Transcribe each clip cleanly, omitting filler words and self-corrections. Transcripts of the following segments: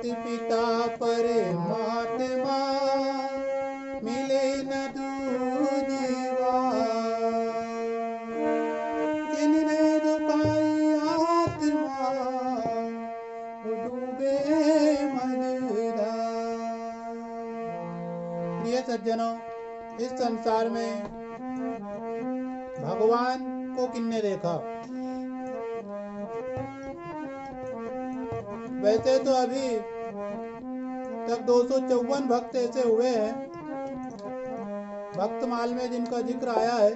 माता पिता परमात्मा मिले न दूजीवा, जिनने दुखाई आत्मा वो डूबे मझधार। प्रिय सज्जनों, इस संसार में भगवान को किसने देखा? वैसे तो अभी तक 254 भक्त ऐसे हुए हैं भक्तमाल में जिनका जिक्र आया है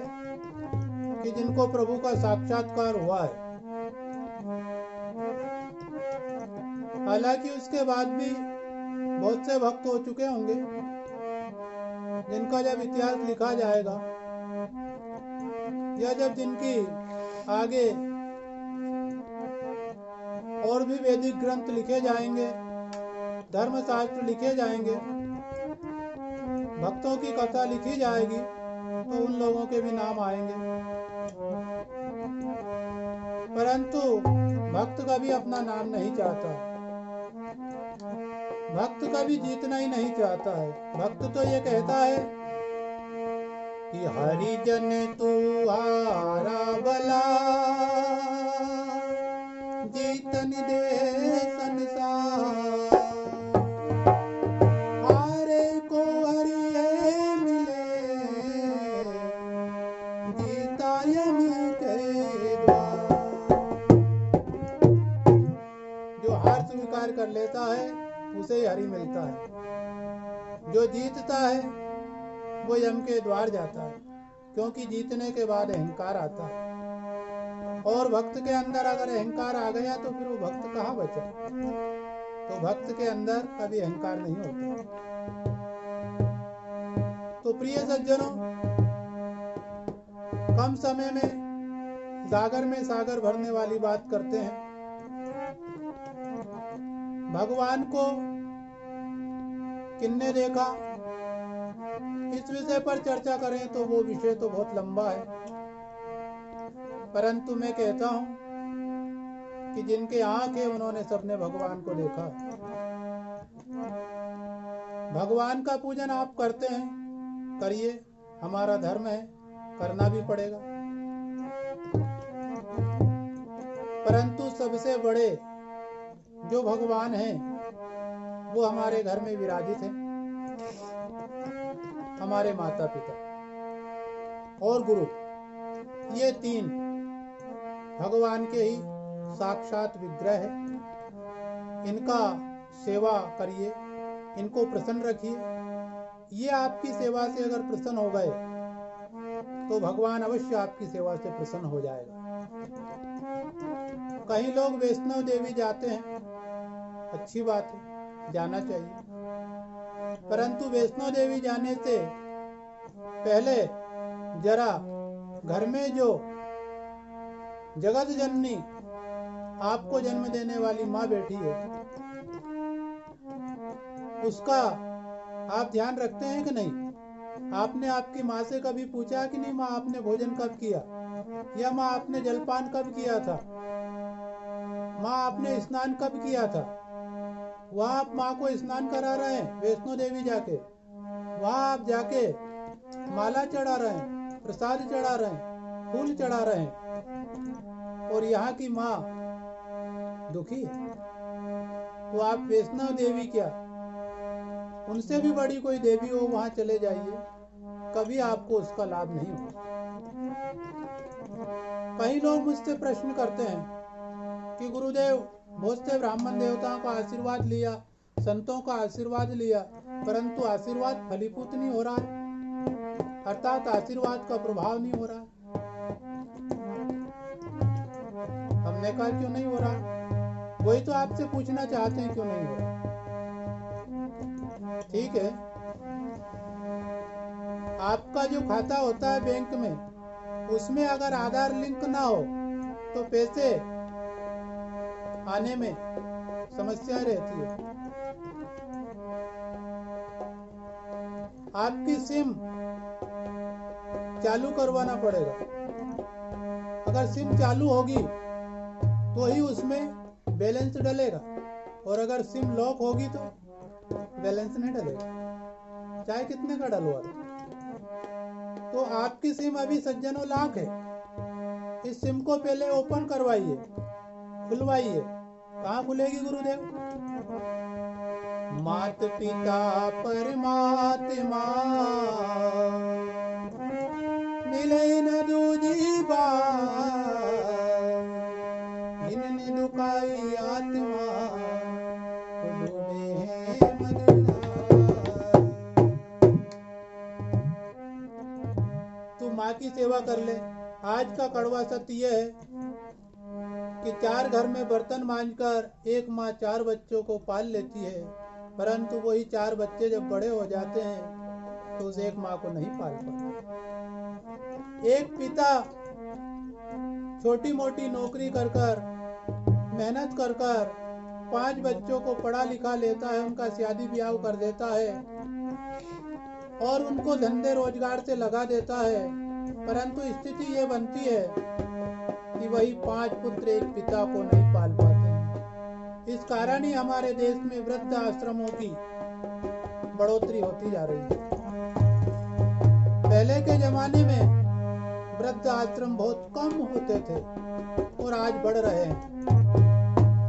कि जिनको प्रभु का साक्षात्कार हुआ है। हालांकि उसके बाद भी बहुत से भक्त हो चुके होंगे जिनका जब इतिहास लिखा जाएगा या जब जिनकी आगे और भी वैदिक ग्रंथ लिखे जाएंगे, धर्मशास्त्र लिखे जाएंगे, भक्तों की कथा लिखी जाएगी, तो उन लोगों के भी नाम आएंगे। परंतु भक्त कभी अपना नाम नहीं चाहता, भक्त कभी जीतना ही नहीं चाहता है। भक्त तो ये कहता है कि हरिजन तुम्हारा भला जीतन दे संसार, हारे को हरि मिले जीता यम के द्वार। जो हार स्वीकार कर लेता है उसे ही हरि मिलता है, जो जीतता है वो यम के द्वार जाता है, क्योंकि जीतने के बाद अहंकार आता है। और भक्त के अंदर अगर अहंकार आ गया तो फिर वो भक्त कहाँ बचा? तो भक्त के अंदर कभी अहंकार नहीं होता। तो प्रिय सज्जनों, कम समय में सागर में सागर भरने वाली बात करते हैं। भगवान को किसने देखा, इस विषय पर चर्चा करें तो वो विषय तो बहुत लंबा है। परंतु मैं कहता हूं कि जिनके आंख है उन्होंने सबने भगवान को देखा। भगवान का पूजन आप करते हैं, करिए, हमारा धर्म है, करना भी पड़ेगा। परंतु सबसे बड़े जो भगवान हैं वो हमारे घर में विराजित हैं, हमारे माता पिता और गुरु। ये तीन भगवान के ही साक्षात विग्रह है। इनका सेवा करिए, इनको प्रसन्न रखिए। ये आपकी सेवा से अगर प्रसन्न हो गए तो भगवान अवश्य आपकी सेवा से प्रसन्न हो जाएगा। कई लोग वैष्णव देवी जाते हैं, अच्छी बात है, जाना चाहिए। परंतु वैष्णव देवी जाने से पहले जरा घर में जो जगत जननी आपको जन्म देने वाली माँ बैठी है उसका आप ध्यान रखते हैं कि नहीं? आपने आपकी माँ से कभी पूछा कि नहीं, माँ आपने भोजन कब किया, या माँ आपने जलपान कब किया था, माँ आपने स्नान कब किया था? वहाँ आप माँ को स्नान करा रहे हैं वैष्णो देवी जाके, वहाँ आप जाके माला चढ़ा रहे हैं, प्रसाद चढ़ा रहे हैं, फूल चढ़ा रहे हैं, और यहाँ की माँ दुखी है। तो आप वैष्णव देवी क्या, उनसे भी बड़ी कोई देवी हो वहाँ चले जाइए, कभी आपको उसका लाभ नहीं होगा। कई लोग मुझसे प्रश्न करते हैं कि गुरुदेव, बहुत से ब्राह्मण देवताओं का आशीर्वाद लिया, संतों का आशीर्वाद लिया, परंतु आशीर्वाद फलीभूत नहीं हो रहा है, अर्थात आशीर्वाद का प्रभाव नहीं हो रहा है। हमने कहा क्यों नहीं हो रहा? वही तो आपसे पूछना चाहते हैं, क्यों नहीं हो रहा? ठीक है, आपका जो खाता होता है बैंक में, उसमें अगर आधार लिंक ना हो तो पैसे आने में समस्या रहती है। आपकी सिम चालू करवाना पड़ेगा। अगर सिम चालू होगी तो ही उसमें बैलेंस डलेगा, और अगर सिम लॉक होगी तो बैलेंस नहीं डलेगा, चाहे कितने का डलवा दो। तो आपकी सिम अभी सज्जनों लॉक है, इस सिम को पहले ओपन करवाइए, खुलवाइए। कहाँ खुलेगी गुरुदेव? मात पिता परमात्मा मिले न दूजी बार, जिनने दुखाई आत्मा डूबे हैं मदनहार। तू माँ की सेवा कर ले। आज का कड़वा सत्य यह है कि 4 घर में बर्तन मांजकर एक माँ 4 बच्चों को पाल लेती है, परंतु वही 4 बच्चे जब बड़े हो जाते हैं तो उस एक माँ को नहीं पाल पाते। एक पिता छोटी मोटी नौकरी कर कर, मेहनत कर कर 5 बच्चों को पढ़ा लिखा लेता है, उनका शादी ब्याह कर देता है और उनको धंधे रोजगार से लगा देता है, परंतु स्थिति ये बनती है कि वही 5 पुत्र एक पिता को नहीं पाल पाते। इस कारण ही हमारे देश में वृद्ध आश्रमों की बढ़ोतरी होती जा रही है। पहले के जमाने में वृद्ध आश्रम बहुत कम होते थे और आज बढ़ रहे हैं,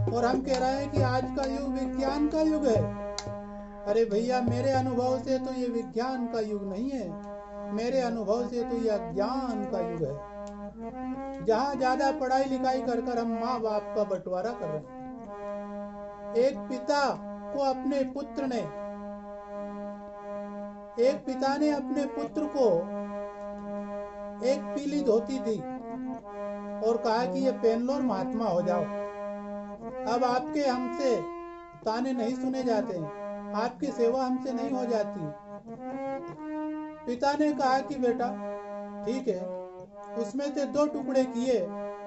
और हम कह रहे हैं कि आज का युग विज्ञान का युग है। अरे भैया, मेरे अनुभव से तो ये विज्ञान का युग नहीं है, मेरे अनुभव से तो ये अज्ञान का युग है, जहाँ ज्यादा पढ़ाई लिखाई कर कर हम माँ बाप का बंटवारा कर रहे हैं। एक पिता ने अपने पुत्र को एक पीली धोती दी और कहा कि ये पहन लो और महात्मा हो जाओ। अब आपके हमसे ताने नहीं सुने जाते, आपकी सेवा हमसे नहीं हो जाती। पिता ने कहा कि बेटा ठीक है, उसमें से 2 टुकड़े किए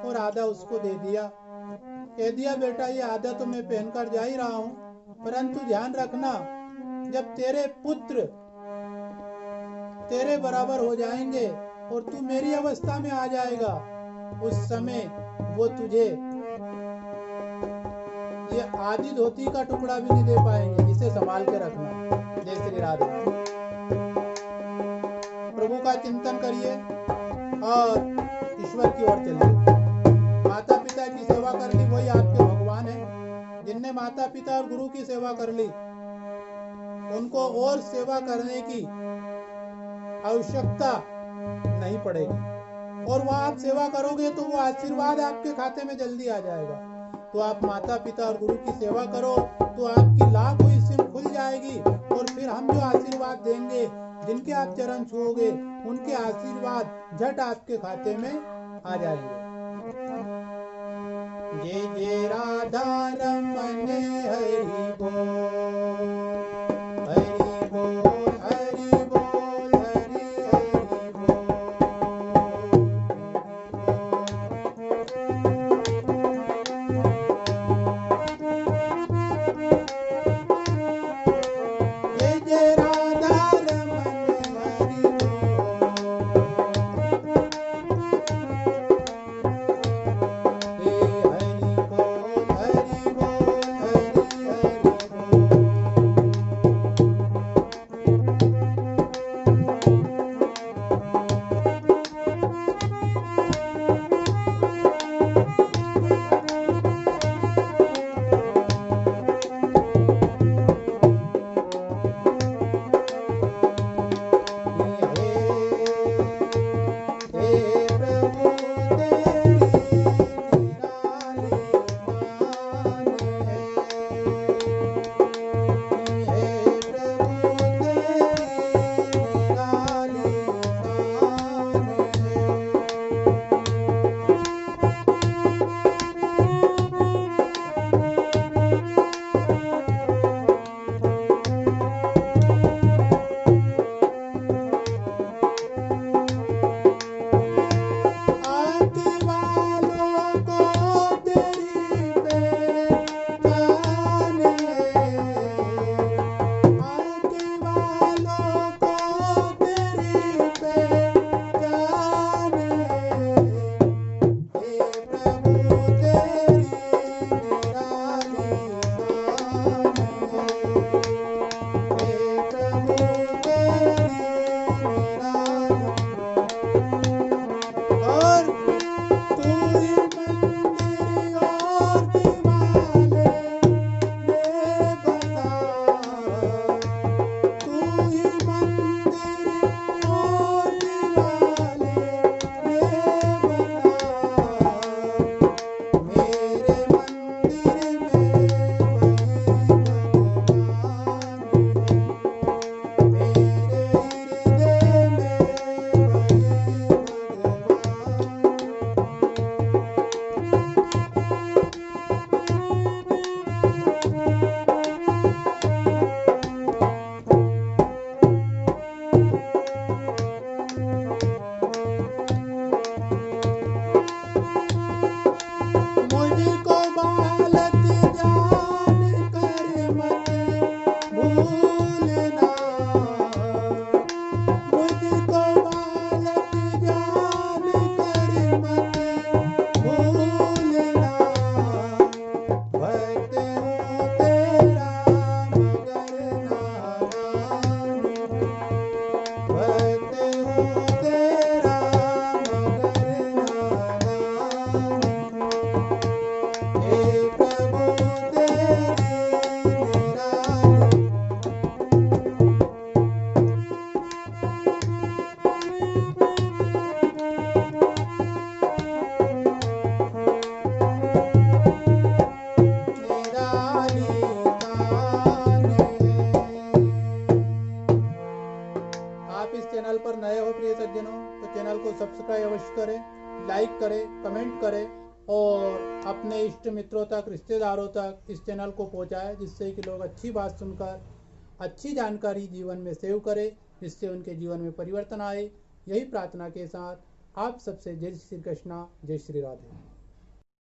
और आधा उसको दे दिया। कह दिया बेटा ये आधा तो मैं पहनकर जा ही रहा हूँ, परंतु ध्यान रखना जब तेरे पुत्र तेरे बराबर हो जाएंगे और तू मेरी अवस्था में आ जाएगा, उस समय वो तुझे ये आधी धोती का टुकड़ा भी नहीं दे पाएंगे, इसे संभाल के रखना। जय श्री राधे। प्रभु का चिंतन करिए और ईश्वर की ओर चलिए। माता पिता की सेवा कर ली, वही आपके भगवान है। जिनने माता पिता और गुरु की सेवा कर ली, उनको और सेवा करने की आवश्यकता नहीं पड़ेगी, और वह आप सेवा करोगे तो वो आशीर्वाद आपके खाते में जल्दी आ जाएगा। तो आप माता पिता और गुरु की सेवा करो तो आपकी लाख हुई सिम खुल जाएगी, और फिर हम जो आशीर्वाद देंगे, जिनके आप चरण छुओगे, उनके आशीर्वाद झट आपके खाते में आ जाएंगे। जय जय राधा रमन हरि बोल, हरि बोल, हरि बोल, हरि हरि बोल। जय जय राधा रमन हरि बोल, हरि बोल, हरि बोल, वॉच करें, लाइक करें, कमेंट करें और अपने इष्ट मित्रों तक, रिश्तेदारों तक इस चैनल को पहुंचाएं, जिससे कि लोग अच्छी बात सुनकर अच्छी जानकारी जीवन में सेव करें, जिससे उनके जीवन में परिवर्तन आए। यही प्रार्थना के साथ आप सबसे जय श्री कृष्णा, जय श्री राधे।